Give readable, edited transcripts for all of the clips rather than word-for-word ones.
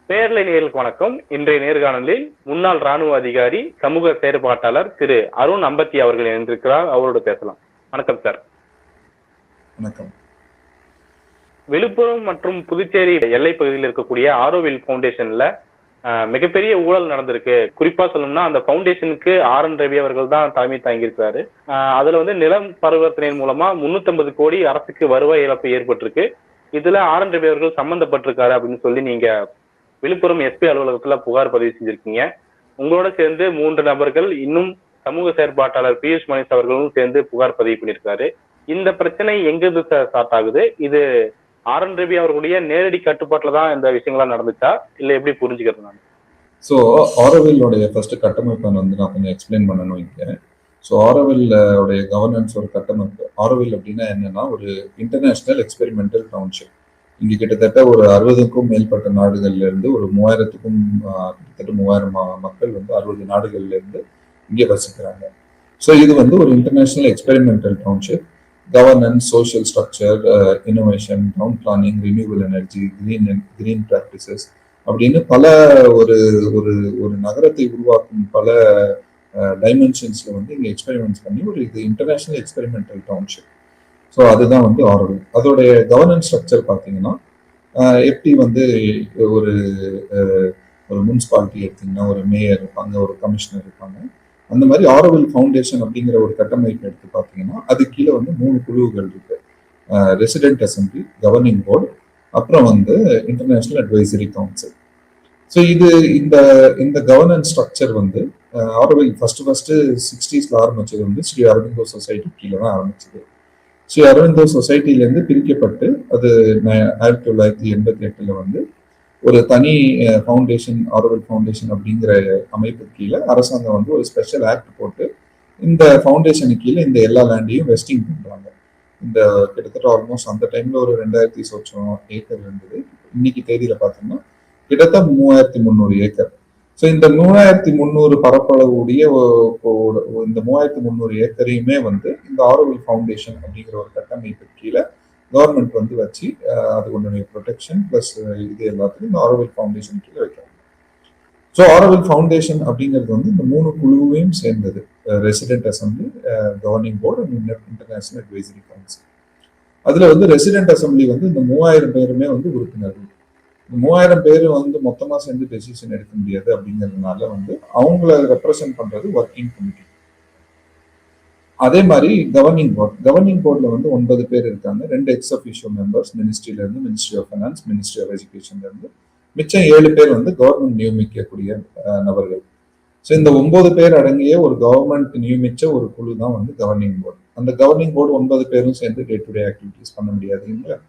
பேரலை நேயர்களுக்கு வணக்கம். இன்றைய நேர்காணலில் முன்னாள் ராணுவ அதிகாரி, சமூக செயற்பாட்டாளர் திரு அருண் அம்பத்தி அவர்கள் இணைந்திருக்கிறார். அவரோடு பேசலாம். வணக்கம் சார். வணக்கம். விழுப்புரம் மற்றும் புதுச்சேரி எல்லை பகுதியில் இருக்கக்கூடிய ஆரோவில் பவுண்டேஷன்ல மிகப்பெரிய ஊழல் நடந்திருக்கு. குறிப்பா சொல்லணும்னா அந்த பவுண்டேஷனுக்கு RN ரவி அவர்கள் தான் தலைமை தாங்கியிருக்கிறாரு. அதுல நிலம் பரிவர்த்தனையின் மூலமா 350 கோடி அரசுக்கு வருவாய் இழப்பு ஏற்பட்டிருக்கு. இதுல RN ரவி அவர்கள் சம்பந்தப்பட்டிருக்காரு அப்படின்னு சொல்லி நீங்க விழுப்புரம் SP அலுவலகத்துல புகார் பதிவு செஞ்சிருக்கீங்க. உங்களோட சேர்ந்து 3 நபர்கள், இன்னும் சமூக செயற்பாட்டாளர் பியூஷ் மணிஷ் அவர்களும் சேர்ந்து புகார் பதிவு பண்ணியிருக்காரு. இந்த பிரச்சனை எங்கிருந்து ஸ்டார்ட் ஆகுது? இது RN ரவி அவர்களுடைய நேரடி கட்டுப்பாட்டுல தான் இந்த விஷயங்கள்லாம் நடந்துச்சா, இல்ல எப்படி புரிஞ்சுக்கிறது? நான் ஸோ ஆரோவில்லுடைய ஃபர்ஸ்ட் கட்டமைப்பை நான் கொஞ்சம் எக்ஸ்பிளைன் பண்ணணும் இங்கே. ஸோ ஆரோவில்லுடைய கவர்னன்ஸ் ஒரு கட்டமைப்பு. ஆரோவில் அப்படின்னா என்னன்னா, ஒரு இன்டர்நேஷனல் எக்ஸ்பெரிமெண்டல் டவுன்ஷிப். இங்கே கிட்டத்தட்ட ஒரு 60க்கும் மேற்பட்ட நாடுகள்ல இருந்து ஒரு 3000க்கும் கிட்டத்தட்ட 3000 மக்கள் 60 நாடுகள்ல இருந்து இங்கே வசிக்கிறாங்க. ஸோ இது ஒரு international experimental township. Governance, social structure, innovation, down planning, renewal energy, green practices அப்படின்னு பல ஒரு ஒரு ஒரு நகரத்தை உருவாக்கும் பல டைமென்ஷன்ஸ்ல இங்கே எக்ஸ்பெரிமெண்ட்ஸ் பண்ணி இது இன்டர்நேஷனல் எக்ஸ்பெரிமெண்டல் டவுன்ஷிப். ஸோ அதுதான் ஆரோவில். அதோடைய கவர்னன்ஸ் ஸ்ட்ரக்சர் பார்த்தீங்கன்னா, எப்படி ஒரு ஒரு முனிசிபாலிட்டி எடுத்தீங்கன்னா ஒரு மேயர் இருப்பாங்க, ஒரு கமிஷனர் இருப்பாங்க. அந்த மாதிரி ஆரோவில் ஃபவுண்டேஷன் அப்படிங்கிற ஒரு கட்டமைப்பு எடுத்து பார்த்தீங்கன்னா, அது கீழே 3 குழுக்கள் இருக்கு. ரெசிடென்ட் அசம்பிளி, கவர்னிங் போர்டு, அப்புறம் இன்டர்நேஷனல் அட்வைசரி கவுன்சில். ஸோ இந்த governance structure Auroville first 60s ஆரம்பிச்சது ஸ்ரீ அரவிந்தோ சொசைட்டி கீழே தான் ஆரம்பிச்சது. ஸ்ரீ அரவிந்தோ சொசைட்டிலேருந்து பிரிக்கப்பட்டு அது 1988 ஒரு தனி ஃபவுண்டேஷன், ஆரோவில் ஃபவுண்டேஷன் அப்படிங்கிற அமைப்பு கீழே அரசாங்கம் ஒரு ஸ்பெஷல் ஆக்ட் போட்டு இந்த ஃபவுண்டேஷனுக்கு கீழே இந்த எல்லா லேண்டையும் வெஸ்டிங் பண்றாங்க. இந்த கிட்டத்தட்ட ஆல்மோஸ்ட் அந்த டைம்ல ஒரு 2000 சொச்சம் ஏக்கர் இருந்தது. இன்னைக்கு தேதியில பார்த்தோம்னா கிட்டத்தட்ட 3300 ஏக்கர். ஸோ இந்த 3300 பரப்பளவுடைய இந்த 3300 ஏக்கரையுமே இந்த ஆரோவில் ஃபவுண்டேஷன் அப்படிங்கிற ஒரு கட்டமைப்பு கீழே கவர்மெண்ட் வச்சு அது ஒன்றுடைய ப்ரொடெக்ஷன் பிளஸ் இது எல்லாத்தையும் இந்த ஆரோவில் ஃபவுண்டேஷன் கீழே வைக்கிறாங்க. ஸோ ஆரோவில் ஃபவுண்டேஷன் அப்படிங்கிறது இந்த 3 குழுவையும் சேர்ந்தது. Resident assembly, governing board, international advisory council. அதுல ரெசிடென்ட் அசம்பிளி இந்த 3000 பேருமே உறுப்பினர்கள். 3000 பேர் மொத்தமா சேர்ந்து டெசிஷன் எடுக்க முடியாது அப்படிங்கிறதுனால அவங்கள ரெப்ரசென்ட் பண்றது ஒர்க்கிங் கமிட்டி. அதே மாதிரி கவர்னிங் போர்ட்ல 9 பேர் இருக்காங்க. 2 எக்ஸ் அஃபிஷியோ மெம்பர்ஸ் மினிஸ்ட்ரியில இருந்து, ministry of finance, ministry of எஜுகேஷன்ல இருந்து. மிச்சம் 7 பேர் கவர்மெண்ட் நியமிக்கக்கூடிய நபர்கள். ஸோ இந்த 9 பேர் அடங்கிய ஒரு கவர்மெண்ட் நியமிச்ச ஒரு குழு தான் கவர்னிங் போர்டு. அந்த கவர்னிங் போர்டு 9 பேரும் சேர்ந்து டே டு டே ஆக்டிவிட்டிஸ் பண்ண முடியாதுங்களா.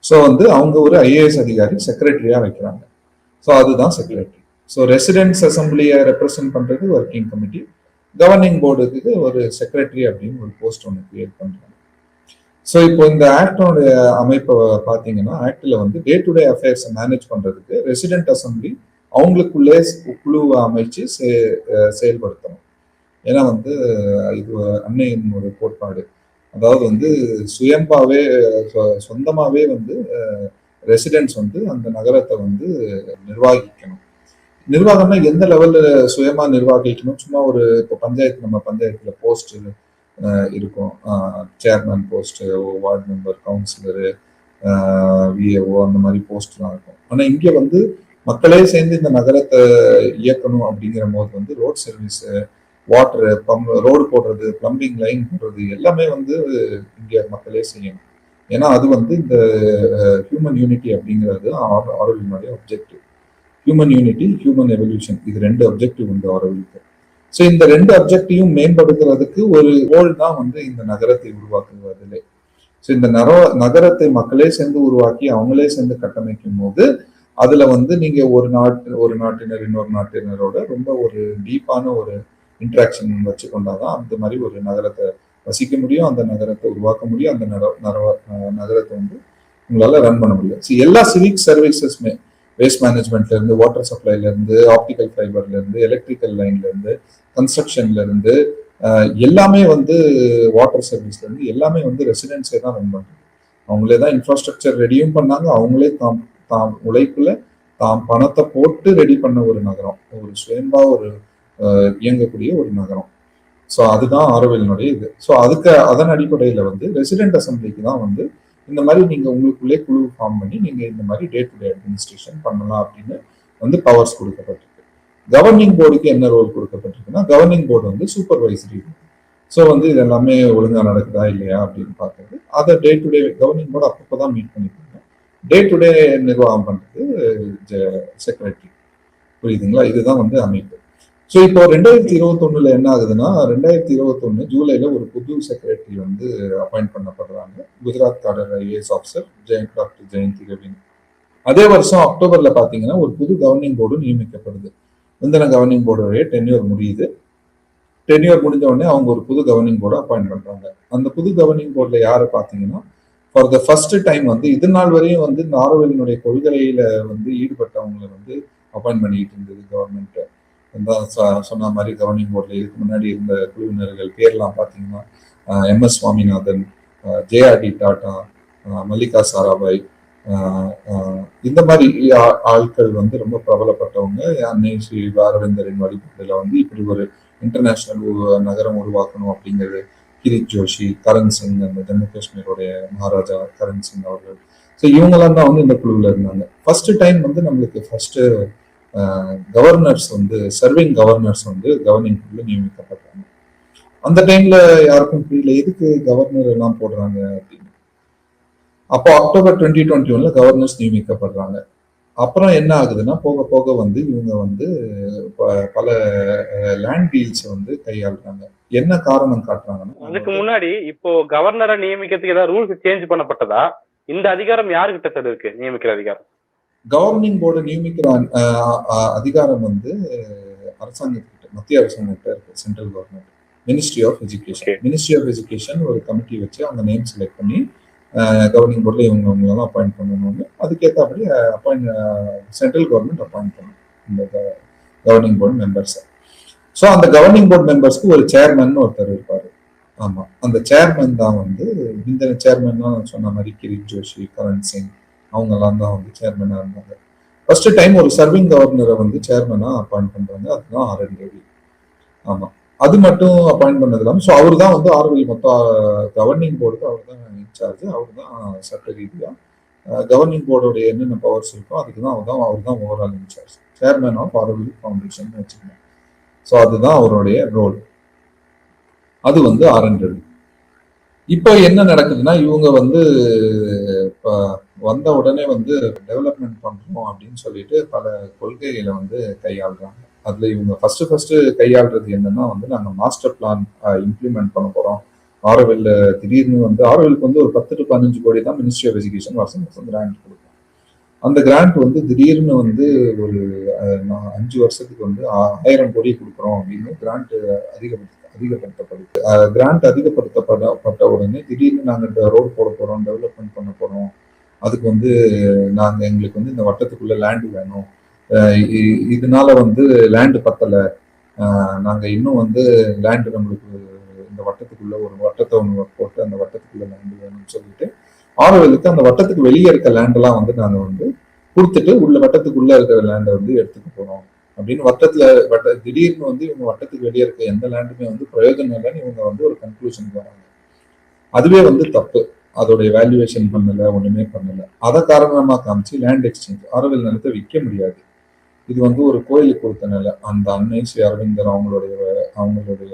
ஸோ அவங்க ஒரு IAS அதிகாரி செக்ரட்டரியா வைக்கிறாங்க. ஸோ அதுதான் செக்ரட்டரி. ஸோ ரெசிடென்ட்ஸ் அசம்பிளியை ரெப்ரசென்ட் பண்றது ஒர்க்கிங் கமிட்டி. கவர்னிங் போர்டுக்கு ஒரு செக்ரட்டரி அப்படின்னு ஒரு போஸ்ட் ஒன்று கிரியேட் பண்றாங்க. ஸோ இப்போ இந்த ஆக்டோட அமைப்பை பார்த்தீங்கன்னா, ஆக்டில் டே டு டே அஃபேர்ஸை மேனேஜ் பண்றதுக்கு ரெசிடென்ட் அசம்பிளி அவங்களுக்குள்ளே குழுவை அமைச்சு செயல்படுத்தணும். ஏன்னா இது அன்னையின் ஒரு கோட்பாடு. அதாவது சுயம்பாவே சொந்தமாவே ரெசிடென்ட்ஸ் அந்த நகரத்தை நிர்வகிக்கணும். நிர்வாகம்னா எந்த லெவல்ல சுயமா நிர்வகிக்கணும்? சும்மா இப்போ நம்ம பஞ்சாயத்துல போஸ்ட் இருக்கும், chairman post, ward member, councillor, VAO அந்த மாதிரி போஸ்ட்லாம் இருக்கும். ஆனா இங்க மக்களே சேர்ந்து இந்த நகரத்தை இயக்கணும் அப்படிங்கிற போது ரோட் சர்வீஸ், வாட்டர் ரோடு போடுறது, பிளம்பிங் லைன் போடுறது எல்லாமே இங்க மக்களே செய்யணும். ஏன்னா அது இந்த ஹியூமன் யூனிட்டி அப்படிங்கிறது ஆரோவிலுடைய objective. Human unity, human evolution, இது 2 அப்ஜெக்டிவ் ஆரோவிலுக்கு. ஸோ இந்த 2 அப்ஜெக்டிவும் மேம்படுத்துறதுக்கு ஒரு கோல் தான் இந்த நகரத்தை உருவாக்குவதில்லை. ஸோ இந்த நகரத்தை மக்களே சேர்ந்து உருவாக்கி அவங்களே சேர்ந்து கட்டமைக்கும் போது அதுல நீங்க ஒரு நாட்டினர் இன்னொரு நாட்டினரோட ரொம்ப ஒரு டீப்பான ஒரு இன்ட்ராக்ஷன் வச்சு கொண்டாதான் அந்த மாதிரி ஒரு நகரத்தை வசிக்க முடியும், அந்த நகரத்தை உருவாக்க முடியும், அந்த நகரத்தை உங்களால ரன் பண்ண முடியும். ஸோ எல்லா சிவிக் சர்வீசஸ்மே, வேஸ்ட் மேனேஜ்மெண்ட்ல இருந்து, வாட்டர் சப்ளைல இருந்து, ஆப்டிக்கல் ஃபைபர்ல இருந்து, எலக்ட்ரிக்கல் லைன்ல இருந்து, கன்ஸ்ட்ரக்ஷன்ல இருந்து, எல்லாமே வாட்டர் சர்வீஸ்ல இருந்து எல்லாமே ரெசிடென்ட்ஸே தான் ரன் பண்றாங்க. அவங்களே தான் இன்ஃப்ராஸ்ட்ரக்சர் ரெடியும் பண்ணாங்க. அவங்களே தாம் உழைப்புல தாம் பணத்தை போட்டு ரெடி பண்ண ஒரு நகரம், ஒரு சுயம்பா ஒரு இயங்கக்கூடிய ஒரு நகரம். ஸோ அதுதான் ஆரோவில்னுடைய இது. ஸோ அதன் அடிப்படையில வந்து ரெசிடென்ட் அசம்பிளிக்கு தான் வந்து இந்த மாதிரி நீங்க உங்களுக்குள்ளே குழு ஃபார்ம் பண்ணி நீங்க இந்த மாதிரி டே டு டே அட்மினிஸ்ட்ரேஷன் பண்ணலாம் அப்படின்னு வந்து பவர்ஸ் கொடுக்கப்பட்டிருக்கு. கவர்னிங் போர்டுக்கு என்ன ரோல் கொடுக்கப்பட்டிருக்குன்னா, கவர்னிங் போர்டு வந்து சூப்பர்வைசரி. ஸோ வந்து இது எல்லாமே ஒழுங்கா நடக்குதா இல்லையா அப்படின்னு பார்க்கறது. அதை day to day governing board அப்பப்பதான் மீட் பண்ணிருக்காங்க. டே டு டே நிர்வாகம் பண்றது செக்ரட்டரி. புரியுதுங்களா? இதுதான் வந்து அமைப்பு. ஸோ இப்போ 2021 என்ன ஆகுதுன்னா, 2021 ஜூலைல ஒரு புது செக்ரட்டரி வந்து அப்பாயிண்ட் பண்ணப்படுறாங்க. Gujarat cadre IAS officer doctor Jayanthi ரவின்னு. அதே வருஷம் அக்டோபர்ல பாத்தீங்கன்னா ஒரு புது கவர்னிங் போர்டு நியமிக்கப்படுது. முந்தின கவர்னிங் போர்டுடைய டென்யூர் முடியுது. டென்யூர் முடிஞ்ச உடனே அவங்க ஒரு புது கவர்னிங் போர்டு அப்பாயிண்ட் பண்றாங்க. அந்த புது கவர்னிங் போர்டுல யாரு பாத்தீங்கன்னா, ஃபார் த ஃபர்ஸ்ட் டைம் வந்து இது நாள் வரையும் வந்து இந்த ஆரோவிலினுடைய கொள்கையில வந்து ஈடுபட்டவங்களை வந்து அப்பாயிண்ட் பண்ணிட்டு இருந்தது கவர்மெண்ட். சொன்ன மாதிரி கவர்னிங் போர்டில் இதுக்கு முன்னாடி இருந்த குழுவினர்கள் பேர்லாம் பார்த்தீங்கன்னா MS சுவாமிநாதன், JRD டாடா, மல்லிகா சாராபாய், இந்த மாதிரி ஆட்கள் வந்து ரொம்ப பிரபலப்பட்டவங்க. அன்னை ஸ்ரீ அரவிந்தரின் வழிபாடுல வந்து இப்படி ஒரு இன்டர்நேஷனல் நகரம் உருவாக்கணும் அப்படிங்கிறது கிரித் ஜோஷி, கரண் சிங், அந்த ஜம்மு காஷ்மீருடைய மகாராஜா கரண் சிங் அவர்கள். ஸோ இவங்கெல்லாம் தான் வந்து இந்த குழுவில் இருந்தாங்க. ஃபர்ஸ்ட் டைம் வந்து நம்மளுக்கு ஃபர்ஸ்ட் கவர்னர்ஸ் வந்து சர்விங் கவர்னர்ஸ் வந்து கவர்னிங் போர்ட்ல நியமிக்கப்பட்டாங்க. அந்த டைம்ல யாருக்கும் புரியல எதுக்கு கவர்னர் எல்லாம் போடுறாங்க அப்படின்னு. அப்போ அக்டோபர் 2021 கவர்னர்ஸ் நியமிக்கப்படுறாங்க. அப்புறம் என்ன ஆகுதுன்னா போக போக வந்து இவங்க வந்து பல லேண்ட் டீல்ஸ் வந்து கையாளுறாங்க. என்ன காரணம் காட்டுறாங்கன்னா, அதுக்கு முன்னாடி இப்போ கவர்னரை நியமிக்கிறதுக்கு ஏதாவது ரூல்ஸ் சேஞ்ச் பண்ணப்பட்டதா? இந்த அதிகாரம் யாருக்கிட்ட சார் இருக்கு, நியமிக்கிற அதிகாரம்? கவர்னிங் போர்டு நியமிக்கிற அதிகாரம் வந்து அரசாங்கத்திட்ட, மத்திய அரசாங்கத்திட்ட இருக்கு. Central government ministry of education. Ministry of education ஒரு கமிட்டி வச்சு அவங்க நேம் செலக்ட் பண்ணி கவர்னிங் போர்டில் இவங்களெல்லாம் அப்பாயிண்ட் பண்ணணும்னு அதுக்கேற்றபடி சென்ட்ரல் கவர்மெண்ட் அப்பாயிண்ட் பண்ணும் இந்த கவர்னிங் போர்டு மெம்பர்ஸை. ஸோ அந்த கவர்னிங் போர்டு மெம்பர்ஸ்க்கு ஒரு சேர்மன் ஒருத்தர் இருப்பார். ஆமா, அந்த சேர்மன் தான் வந்து இந்த சேர்மன் தான் சொன்ன மாதிரி கிரித் ஜோஷி, கரண் சிங் அவங்க எல்லாம் தான் வந்து சேர்மனா இருந்தாங்க. ஃபர்ஸ்ட் டைம் ஒரு சர்விங் கவர்னரை வந்து சேர்மனா அப்பாயிண்ட் பண்றாங்க. அதுதான் RN ரவி. ஆமா, அது மட்டும் அப்பாயிண்ட் பண்ணது இல்லாமல் ஸோ அவர் தான் வந்து ஆரோவில் மொத்த கவர்னிங் போர்டுக்கு அவர் தான் இன்சார்ஜ். அவர் தான் சட்ட ரீதியா கவர்னிங் போர்டோடைய என்னென்ன பவர்ஸ் இருக்கோ அதுக்கு தான் அவர் தான் overall incharge. Chairman of Auroville foundation வச்சுக்கணும். ஸோ அதுதான் அவருடைய ரோல். அது வந்து RN ரவி. இப்போ என்ன நடக்குதுன்னா, இவங்க வந்து வந்த உடனே வந்து டெவலப்மெண்ட் பண்றோம் அப்படின்னு சொல்லிட்டு பல கொள்கைகளை வந்து கையாளுறாங்க. அதுல இவங்க ஃபர்ஸ்ட் கையாளுறது என்னன்னா வந்து நாங்க மாஸ்டர் பிளான் இம்ப்ளிமெண்ட் பண்ண போறோம். ஆரோவில் திடீர்னு வந்து ஆரோவிலுக்கு வந்து ஒரு 10 to 15 கோடி தான் மினிஸ்ட்ரி ஆஃப் எஜுகேஷன் வருஷம் கிராண்ட் கொடுக்கும். அந்த கிராண்ட் வந்து திடீர்னு வந்து ஒரு 5 வருஷத்துக்கு வந்து 1000 கோடி கொடுக்குறோம் அப்படின்னு கிராண்ட் அதிகப்படுத்தப்படுது. கிராண்ட் அதிகப்படுத்தப்பட்ட உடனே திடீர்னு நாங்கள் ரோடு போட போறோம், டெவலப்மெண்ட் பண்ண போறோம், அதுக்கு வந்து எங்களுக்கு வந்து இந்த வட்டத்துக்குள்ள லேண்டு வேணும், இதனால வந்து லேண்டு பத்தலை, நாங்க இன்னும் வந்து லேண்டு நம்மளுக்கு இந்த வட்டத்துக்குள்ள ஒரு வட்டத்தை ஒன்று போட்டு அந்த வட்டத்துக்குள்ள லேண்டு வேணும்னு சொல்லிட்டு ஆரோவிலுக்கு அந்த வட்டத்துக்கு வெளியே இருக்க லேண்டெல்லாம் வந்து நாங்க வந்து கொடுத்துட்டு உள்ள வட்டத்துக்குள்ள இருக்கிற லேண்டை வந்து எடுத்துக்க போறோம் அப்படின்னு திடீர்னு வந்து இவங்க வட்டத்துக்கு வெளியே இருக்க எந்த லேண்டுமே வந்து பிரயோஜனம் இல்லைன்னு இவங்க வந்து ஒரு கன்க்ளூஷனுக்கு வராங்க. அதுவே வந்து தப்பு. அதோடைய வேல்யூவேஷன் பண்ணல, ஒண்ணுமே பண்ணல. அதை காரணமா காமிச்சு லேண்ட் எக்ஸ்சேஞ்ச், ஆரோவில் நிலத்தை விற்க முடியாது. இது வந்து ஒரு கோயிலுக்கு கொடுத்த நிலை. அந்த அன்னை ஸ்ரீ அரவிந்தர் அவங்களுடைய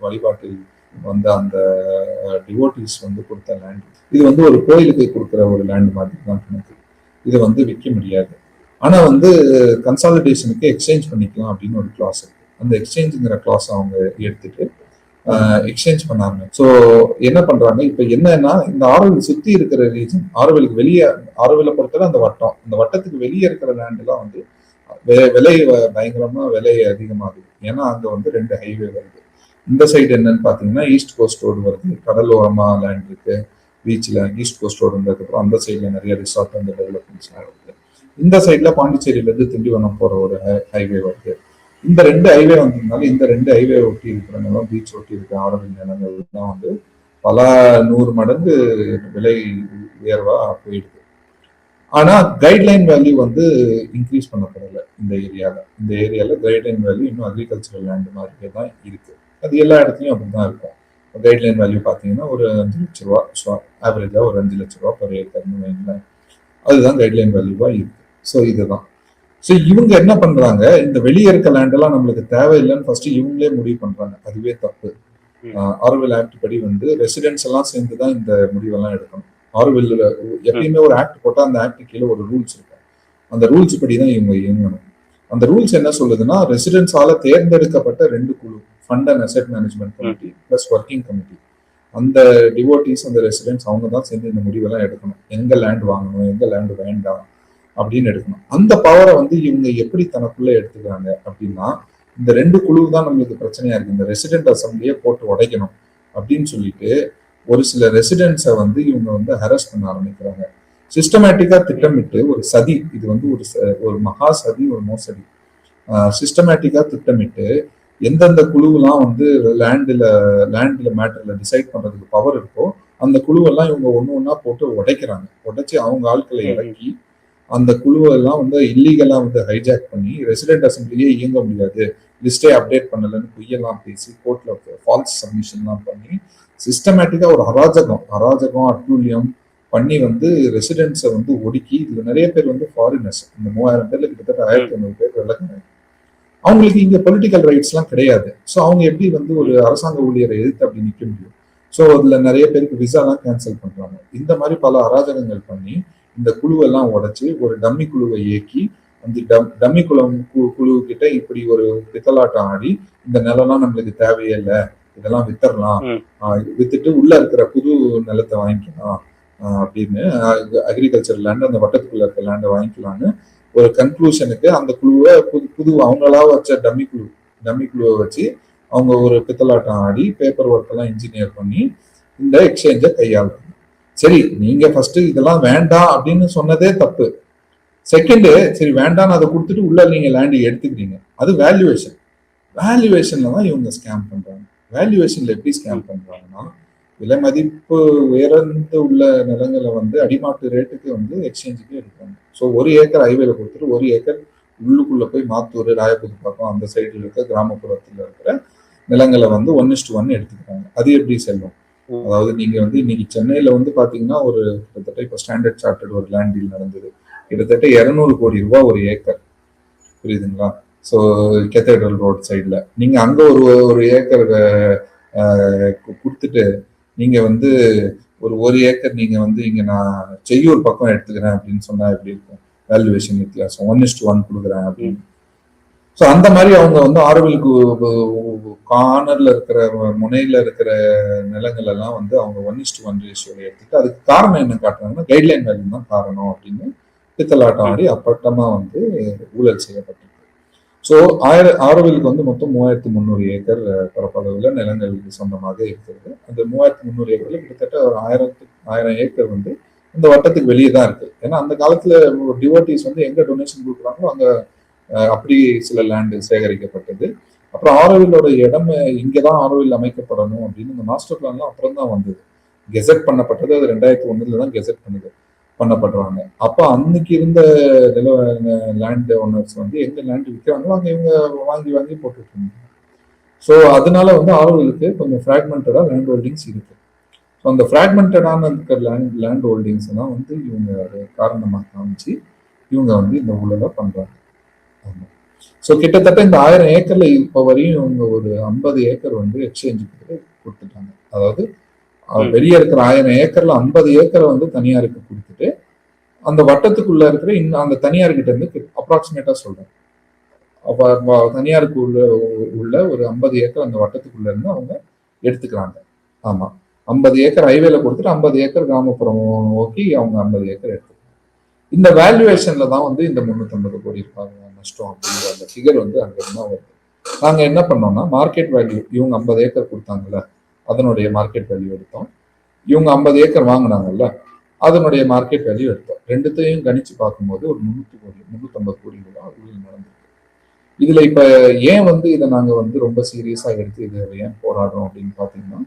வழிபாட்டில் வந்து அந்த டிவோட்டிஸ் வந்து கொடுத்த லேண்ட். இது வந்து ஒரு கோயிலுக்கு கொடுக்குற ஒரு லேண்ட் மாதிரி தான் கணக்கு. இதை வந்து விற்க முடியாது. ஆனா வந்து கன்சாலிடேஷனுக்கு எக்ஸ்சேஞ்ச் பண்ணிக்கலாம் அப்படின்னு ஒரு கிளாஸ் இருக்கு. அந்த எக்ஸ்சேஞ்சுங்கிற கிளாஸ் அவங்க எடுத்துட்டு எக்ஸ்சேஞ்ச் பண்ணாங்க. ஸோ என்ன பண்றாங்க இப்ப என்னன்னா, இந்த ஆரோவில் சுத்தி இருக்கிற ரீஜன், ஆரோவிலுக்கு வெளியே, ஆரோவில பொறுத்தவரை அந்த வட்டத்துக்கு வெளியே இருக்கிற லேண்ட் எல்லாம் வந்து விலை பயங்கரமா விலை அதிகமாகுது. ஏன்னா அங்க வந்து 2 ஹைவே வருது. இந்த சைடு என்னன்னு பாத்தீங்கன்னா ஈஸ்ட் கோஸ்ட் ரோடு வருது, கடலோரமா லேண்ட் இருக்கு, பீச்ல ஈஸ்ட் கோஸ்ட் ரோடு இருந்ததுக்கப்புறம் அந்த சைட்ல நிறைய ரிசார்ட் அந்த டெவலப்மெண்ட்ஸ் வருது. இந்த சைட்ல பாண்டிச்சேரியில இருந்து திண்டிவனம் போற ஒரு ஹைவே வருது. இந்த 2 ஹைவே வந்ததுனால இந்த 2 ஹைவே ஒட்டி இருக்கிற நிலம், பீச் ஒட்டி இருக்கிற ஆரோவில் நிலங்கள் தான் வந்து பல 100 மடங்கு விலை உயர்வா போயிடுது. ஆனா கைட்லைன் வேல்யூ வந்து இன்க்ரீஸ் பண்ணப்படலை இந்த ஏரியால கைட்லைன் வேல்யூ இன்னும் அக்ரிகல்ச்சரல் லேண்ட் மாதிரியே தான் இருக்கு. அது எல்லா இடத்துலயும் அப்படிதான் இருக்கும். கைட்லைன் வேல்யூ பாத்தீங்கன்னா ஒரு 5 லட்ச ரூபா ஆவரேஜா ஒரு 5 லட்ச ரூபா per ஏக்கர்னு வைங்களேன். அதுதான் கைட்லைன் வேல்யூவா இருக்கு. ஸோ இதுதான். ஸோ இவங்க என்ன பண்றாங்க, இந்த வெளியே இருக்க லேண்ட் எல்லாம் நம்மளுக்கு தேவையில்லைன்னு ஃபர்ஸ்ட் இவங்களே முடிவு பண்றாங்க. அதுவே தப்பு. ஆரோவில் ஆக்ட் படி வந்து ரெசிடென்ட்ஸ் எல்லாம் சேர்ந்து தான் இந்த முடிவெல்லாம் எடுக்கணும். ஆரோவில் எப்பயுமே ஒரு ஆக்ட் போட்டா அந்த ஆக்ட் கீழே ஒரு ரூல்ஸ் இருக்கும். அந்த ரூல்ஸ் படி தான் இவங்க இயங்கணும். அந்த ரூல்ஸ் என்ன சொல்லுதுன்னா, ரெசிடென்ட்ஸால தேர்ந்தெடுக்கப்பட்ட 2 குழு, fund and asset management committee plus working committee, அந்த டிவோட்டிஸ் அந்த ரெசிடென்ட்ஸ் அவங்க தான் சேர்ந்து இந்த முடிவெல்லாம் எடுக்கணும். எங்க லேண்ட் வாங்கணும், எங்க லேண்ட் வேண்டாம் அப்படின்னு எடுக்கணும். அந்த பவரை வந்து இவங்க எப்படி தனக்குள்ள எடுத்துக்கிறாங்க அப்படின்னா, இந்த 2 குழு தான் நம்மளுக்கு பிரச்சனையா இருக்கு, இந்த ரெசிடென்ட் அசம்பிளியை போட்டு உடைக்கணும் அப்படின்னு சொல்லிட்டு ஒரு சில ரெசிடென்ட்ஸை வந்து இவங்க வந்து ஹராஸ் பண்ண ஆரம்பிக்கிறாங்க. சிஸ்டமேட்டிக்கா திட்டமிட்டு ஒரு சதி, இது வந்து ஒரு மகா சதி, ஒரு மோசடி. சிஸ்டமேட்டிக்கா திட்டமிட்டு எந்தெந்த குழுவெல்லாம் வந்து லேண்ட்ல மேட்டர்ல டிசைட் பண்றதுக்கு பவர் இருக்கோ அந்த குழுவெல்லாம் இவங்க ஒண்ணா போட்டு உடைக்கிறாங்க. உடைச்சு அவங்க ஆட்களை இறக்கி அந்த குழுவெல்லாம் வந்து இல்லீகலா வந்து ஹைஜாக் பண்ணி ரெசிடென்ட் அசம்பிளியே இயங்க முடியாது, லிஸ்டே அப்டேட் பண்ணலன்னு பொய்யெல்லாம் பேசி கோர்ட்ல ஃபால்ஸ் சப்மிஷன்லாம் பண்ணி சிஸ்டமேட்டிக்கா ஒரு அராஜகம் அட்டூழியம் பண்ணி வந்து ரெசிடென்ட்ஸை வந்து ஒடுக்கி, இதுல நிறைய பேர் வந்து ஃபாரினர்ஸ், இந்த 3000 பேர்ல கிட்டத்தட்ட 1500 பேர் வெள்ளக்காரங்க. அவங்களுக்கு இங்க பொலிட்டிக்கல் ரைட்ஸ் எல்லாம் கிடையாது. ஸோ அவங்க எப்படி வந்து ஒரு அரசாங்க ஊழியரை எதிர்த்து அப்படி நிற்க முடியும்? ஸோ அதுல நிறைய பேருக்கு விசாலாம் கேன்சல் பண்றாங்க. இந்த மாதிரி பல அராஜகங்கள் பண்ணி இந்த குழுவெல்லாம் உடைச்சு ஒரு டம்மி குழுவை இயக்கி அந்த டம்மி குழு கிட்ட இப்படி ஒரு பித்தலாட்டம் ஆடி, இந்த நிலம்லாம் நம்மளுக்கு தேவையே இல்லை, இதெல்லாம் வித்தரலாம், வித்துட்டு உள்ள இருக்கிற புது நிலத்தை வாங்கிக்கலாம் அப்படின்னு, அக்ரிகல்ச்சர் லேண்ட் அந்த வட்டத்துக்குள்ள இருக்க லேண்டை வாங்கிக்கலான்னு ஒரு கன்க்ளூஷனுக்கு அந்த குழுவை புது அவங்களா வச்ச டம்மி குழுவை வச்சு அவங்க ஒரு பித்தலாட்டம் ஆடி பேப்பர் ஒர்க் எல்லாம் இன்ஜினியர் பண்ணி இந்த எக்ஸ்சேஞ்சை கையாளுறாங்க. சரி, நீங்க ஃபர்ஸ்ட் இதெல்லாம் வேண்டாம் அப்படின்னு சொன்னதே தப்பு. செகண்ட், சரி வேண்டாம்னு அதை கொடுத்துட்டு உள்ள நீங்க லேண்ட் எடுத்துக்கிறீங்க. அது வேல்யூவேஷன்ல தான் இவங்க ஸ்கேம் பண்றாங்க. வேல்யூவேஷன்ல எப்படி ஸ்கேம் பண்றாங்கன்னா, விலை மதிப்பு உயர்ந்து உள்ள நிலங்களை வந்து அடிமாட்டு ரேட்டுக்கு வந்து எக்ஸ்சேஞ்சுக்கு எடுக்கிறாங்க. ஸோ 1 ஏக்கர் ஹைவேல கொடுத்துட்டு 1 ஏக்கர் உள்ளுக்குள்ள போய் மாத்தூர், ராயபுதுப்பாக்கம் அந்த சைடுல இருக்க கிராமப்புறத்துல இருக்கிற நிலங்களை வந்து 1:1 எடுத்துக்கிறாங்க. அது எப்படி செல்லும்? அதாவது நீங்க வந்து இன்னைக்கு சென்னையில வந்து பாத்தீங்கன்னா ஒரு கிட்டத்தட்ட இப்போ ஸ்டாண்டர்ட் சார்ட்டர்ட் ஒரு லேண்ட் டீல் நடந்தது. கிட்டத்தட்ட 200 கோடி ரூபாய் ஒரு ஏக்கர், புரியுதுங்களா? ஸோ கேத்தட்ரல் ரோட் சைட்ல நீங்க அங்க ஒரு ஏக்கர் கொடுத்துட்டு நீங்க வந்து ஒரு ஏக்கர் நீங்க வந்து இங்க நான் செய்யூர் பக்கம் எடுத்துக்கிறேன் அப்படின்னு சொன்னா எப்படி இருக்கும்? வேல்யூவேஷன் வித்தியாசம் 1:1 கொடுக்குறேன் அப்படின்னு. ஸோ அந்த மாதிரி அவங்க வந்து ஆரோவிலுக்கு கார்னர்ல இருக்கிற முனையில இருக்கிற நிலங்கள் எல்லாம் வந்து அவங்க 1:1 ரேஷியோல எடுத்துட்டு, அதுக்கு காரணம் என்ன காட்டுறாங்கன்னா கைட்லைன் வேல்யூ தான் காரணம் அப்படின்னு பித்தலாட்டம் ஆடி அப்பட்டமா வந்து ஊழல் செய்யப்பட்டிருக்கு. ஸோ ஆரோவிலுக்கு வந்து மொத்தம் 3300 ஏக்கர் பரப்பளவுல நிலங்களுக்கு சொந்தமாக இருக்கிறது. அந்த 3300 ஏக்கர்ல கிட்டத்தட்ட ஒரு 1000 ஏக்கர் வந்து இந்த வட்டத்துக்கு வெளியே தான் இருக்கு. ஏன்னா அந்த காலத்துல டிவோட்டிஸ் வந்து எங்க டொனேஷன் கொடுக்குறாங்களோ அங்க அப்படி சில லேண்டு சேகரிக்கப்பட்டது. அப்புறம் ஆரோவிலோட இடம் இங்கதான் ஆரோவில் அமைக்கப்படணும் அப்படின்னு இந்த மாஸ்டர் பிளான்லாம் அப்புறம் தான் வந்தது. கெசட் பண்ணப்பட்டது அது 2001 தான் கெசட் பண்ணப்படுறாங்க. அப்ப அன்னைக்கு இருந்த லேண்ட் ஓனர்ஸ் வந்து எங்க லேண்ட் விற்கிறாங்களோ அங்க இவங்க வாங்கி போட்டுட்டு இருந்தாங்க. ஸோ அதனால வந்து ஆரோவிலுக்கு கொஞ்சம் ஃப்ராக்மெண்டடா லேண்ட் ஹோல்டிங்ஸ் இருக்கு. ஸோ அந்த ஃப்ராக்மெண்டடான இருக்கிற லேண்ட் ஹோல்டிங்ஸ் தான் வந்து இவங்க காரணமாக காமிச்சு இவங்க வந்து இந்த ஊழலை பண்றாங்க. ஸோ கிட்டத்தட்ட இந்த 1000 ஏக்கர்ல இப்போ வரையும் இவங்க ஒரு 50 ஏக்கர் வந்து எக்ஸ்சேஞ்சுக்கு கொடுத்துட்டாங்க. அதாவது வெளியே இருக்கிற 1000 ஏக்கர்ல 50 ஏக்கரை வந்து தனியாருக்கு கொடுத்துட்டு அந்த வட்டத்துக்குள்ள இருக்கிற அந்த தனியார்கிட்ட இருந்து அப்ராக்சிமேட்டா சொல்றேன், அப்ப தனியாருக்கு உள்ள ஒரு 50 ஏக்கர் அந்த வட்டத்துக்குள்ள இருந்து அவங்க எடுத்துக்கிறாங்க. ஆமா, 50 ஏக்கர் ஹைவேல கொடுத்துட்டு 50 ஏக்கர் கிராமப்புறம் நோக்கி அவங்க 50 ஏக்கர் எடுத்துக்கிறாங்க. இந்த வேல்யூவேஷன்ல தான் வந்து இந்த 350 கோடி இருப்பாங்க நஷ்டம் அப்படிங்கிற அந்த ஃபிகர் வந்து அங்க இருந்தா வருது. நாங்க என்ன பண்ணோம்னா மார்க்கெட் வேல்யூ, இவங்க 50 ஏக்கர் கொடுத்தாங்கல்ல அதனுடைய மார்க்கெட் வேல்யூ எடுத்தோம், இவங்க 50 ஏக்கர் வாங்கினாங்கல்ல அதனுடைய மார்க்கெட் வேல்யூ எடுத்தோம். ரெண்டுத்தையும் கணிச்சு பார்க்கும்போது ஒரு 350 கோடி ரூபாய் ஊழல் நடந்திருக்கு. இதுல இப்ப ஏன் வந்து இதை நாங்க வந்து ரொம்ப சீரியஸா எடுத்து இதை ஏன் போராடுறோம் அப்படின்னு பாத்தீங்கன்னா,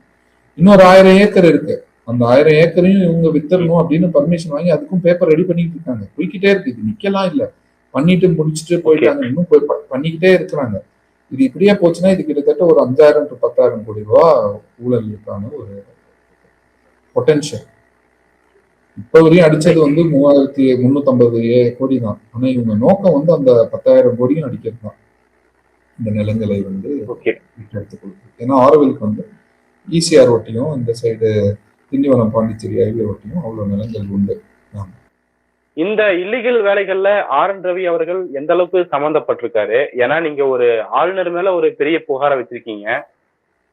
இன்னொரு 1000 ஏக்கர் இருக்கு. அந்த 1000 ஏக்கரையும் இவங்க வித்தரணும் அப்படின்னு பர்மிஷன் வாங்கி அதுக்கும் பேப்பர் ரெடி பண்ணிட்டு இருக்காங்க. போய்கிட்டே இருக்கு. இது நிக்கலாம் இல்ல, பண்ணிட்டு முடிச்சுட்டு போயிட்டாங்க. இன்னும் பண்ணிக்கிட்டே இருக்கிறாங்க. இது இப்படியே போச்சுன்னா இது கிட்டத்தட்ட ஒரு 5000 to 10,000 கோடி ரூபாய் ஊழலுக்கான ஒரு பொட்டன்ஷியல். இப்ப வரையும் அடிச்சது வந்து 3350 கோடி தான். ஆனா இவங்க நோக்கம் வந்து அந்த 10,000 கோடியும் அடிக்கிறது தான். இந்த நிலங்களை வந்து எடுத்துக் கொடுக்குது. ஏன்னா ஆரோவிலுக்கு வந்து ஈசிஆர் ஒட்டியும் இந்த சைடு திண்டிவனம் பாண்டிச்சேரி ஹைவே ஒட்டியும் அவ்வளவு நிலங்கள் உண்டு. இந்த இல்லீகல் வேலைகள்ல ஆர்.என். ரவி அவர்கள் எந்த அளவுக்கு சம்பந்தப்பட்டிருக்காரு? ஏன்னா நீங்க ஒரு ஆளுநர் மேல ஒரு பெரிய புகாரை வச்சிருக்கீங்க.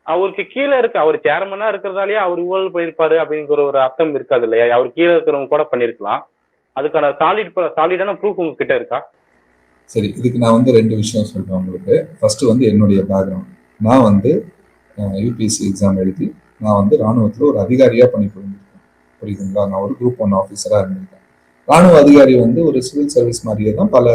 அவருக்கு கீழே இருக்கு, அவர் சேர்மனா இருக்கிறதாலேயே அவர் ஊழல் போயிருப்பாரு அப்படிங்கிற ஒரு அர்த்தம் இருக்காது இல்லையா? அவர் கீழே இருக்கிறவங்க கூட பண்ணிருக்கலாம். அதுக்கான சாலிடான ப்ரூஃப் உங்ககிட்ட இருக்கா? சரி, இதுக்கு நான் வந்து 2 விஷயம் சொல்றேன் உங்களுக்கு. ஃபர்ஸ்ட் வந்து என்னுடைய பேக்ரவுண்ட். நான் வந்து யூபிஎஸ்சி எக்ஸாம் எழுதி நான் வந்து ராணுவத்தில் ஒரு அதிகாரியா பணிபுரிஞ்சிருக்கேன். புரியுதுங்களா? நான் ஒரு குரூப் 1 ஆஃபீஸரா இருந்திருக்கேன். ராணுவ அதிகாரி வந்து ஒரு சிவில் சர்வீஸ் மாதிரியே தான் பல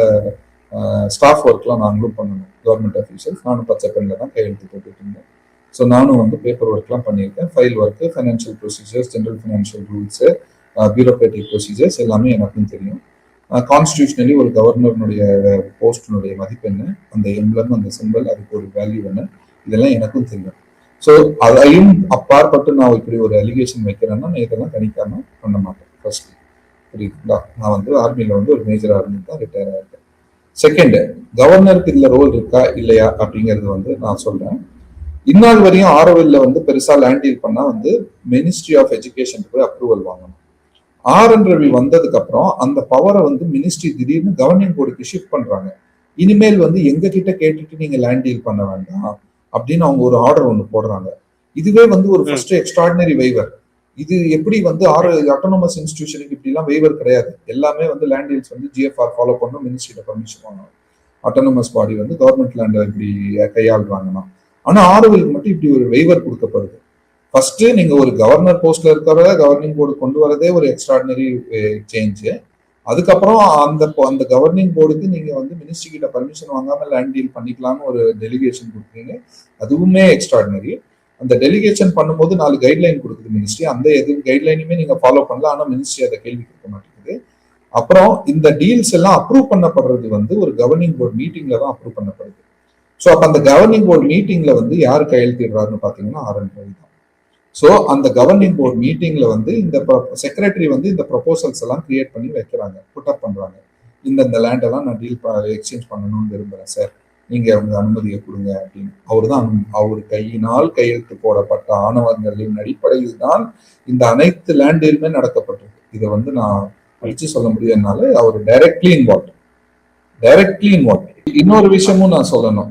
ஸ்டாஃப் ஒர்க்லாம் நாங்களும் பண்ணணும். Government officials. நானும் பச்சை பெண்ணில் தான் கையெழுத்து போட்டுட்டு இருந்தேன். ஸோ நானும் வந்து பேப்பர் ஒர்க்லாம் பண்ணியிருக்கேன். File work, financial procedures, general financial rules, bureaucratic procedures எல்லாமே எனக்கும் தெரியும். கான்ஸ்டியூஷனலி ஒரு கவர்னருடைய போஸ்டினுடைய மதிப்பெண்ணு, அந்த எம்ப்ளம், அந்த சிம்பிள், அதுக்கு ஒரு வேல்யூ என்ன, இதெல்லாம் எனக்கும் தெரியும். ஸோ அதையும் அப்பாற்பட்டு நான் இப்படி ஒரு அலிகேஷன் வைக்கிறேன்னா நான் இதெல்லாம் கணிக்காம பண்ண மாட்டேன். ஃபர்ஸ்ட், புரியுதுங்களா? நான் வந்து ஆர்மியில் வந்து ஒரு மேஜர் ஆர்மி தான் ரிட்டையர் ஆகிட்டேன். செகண்ட், கவர்னருக்கு இதுல ரோல் இருக்கா இல்லையா அப்படிங்கிறது வந்து நான் சொல்றேன். இந்நாள் வரையும் ஆரோவில்ல வந்து பெருசா லேண்ட் டீல் பண்ணா வந்து மினிஸ்ட்ரி ஆஃப் எஜுகேஷனுக்கு போய் அப்ரூவல் வாங்கணும். ஆர்.என். ரவி வந்ததுக்கு அப்புறம் அந்த பவரை வந்து மினிஸ்ட்ரி திடீர்னு கவர்னிங் போர்டுக்கு ஷிஃப்ட் பண்றாங்க. இனிமேல் வந்து எங்க கிட்ட கேட்டுட்டு நீங்க லேண்ட் டீல் பண்ண வேண்டாம் அப்படின்னு அவங்க ஒரு ஆர்டர் ஒன்று போடுறாங்க. இதுவே வந்து ஒரு ஃபர்ஸ்ட் எக்ஸ்ட்ராடினரி வெய்வர். இது எப்படி வந்து அட்டானமஸ் இன்ஸ்டிடியூஷனுக்கு இப்படி எல்லாம் வெய்வர் கிடையாது. எல்லாமே வந்து லேண்ட் டீல்ஸ் வந்து ஜிஎஃப்ஆர் ஃபாலோ பண்ணணும், மினிஸ்ட்ரியில பர்மிஷன் வாங்கணும். அட்டானமஸ் பாடி வந்து கவர்மெண்ட் லேண்டை இப்படி கையாளுறாங்கன்னா, ஆனா ஆரோவிலுக்கு மட்டும் இப்படி ஒரு வெய்வர் கொடுக்கப்படுது. ஃபர்ஸ்ட் நீங்க ஒரு கவர்னர் போஸ்ட்ல இருக்கிறத கவர்னிங் போர்டு கொண்டு வரதே ஒரு எக்ஸ்ட்ராடினரி சேஞ்ச். அதுக்கப்புறம் அந்த கவர்னிங் போர்டுக்கு நீங்க வந்து மினிஸ்ட்ரி கிட்ட பர்மிஷன் வாங்காம லேண்ட் டீல் பண்ணிக்கலாம்னு ஒரு டெலிகேஷன் கொடுக்குறீங்க, அதுவுமே எக்ஸ்ட்ராடினரி. அந்த டெலிகேஷன் பண்ணும்போது 4 கைட்லைன் கொடுக்குது மினிஸ்ட்ரி. அந்த எது கைட்லைனுமே நீங்க ஃபாலோ பண்ணல, ஆனா மினிஸ்ட்ரி அதை கேள்வி கேட்க மாட்டேங்குது. அப்புறம் இந்த டீல்ஸ் எல்லாம் அப்ரூவ் பண்ணப்படுறது வந்து ஒரு கவர்னிங் போர்டு மீட்டிங்ல தான் அப்ரூவ் பண்ணப்படுது. ஸோ அப்ப அந்த கவர்னிங் போர்டு மீட்டிங்ல வந்து யார் கையெழுத்திடுறாருன்னு பாத்தீங்கன்னா ஆர்.என். ரவி தான். ஸோ அந்த கவர்னிங் போர்டு மீட்டிங்ல வந்து இந்த செக்ரட்டரி வந்து இந்த ப்ரொபோசல்ஸ் எல்லாம் கிரியேட் பண்ணி வைக்கிறாங்க, புட்டப் பண்றாங்க. இந்த லேண்ட் எல்லாம் நான் எக்ஸ்சேஞ்ச் பண்ணணும்னு விரும்புறேன் சார், நீங்க அவங்க அனுமதியை கொடுங்க அப்படின்னு. அவர் கையினால் கையெழுத்து போடப்பட்ட ஆணவங்களின் அடிப்படையில் தான் இந்த அனைத்து லேண்ட் டீலுமே நடக்கப்பட்டிருக்கு. இதை வந்து நான் அடிச்சு சொல்ல முடியாதனால அவர் டைரக்ட்லி இன்வால்வ். இன்னொரு விஷயமும் நான் சொல்லணும்.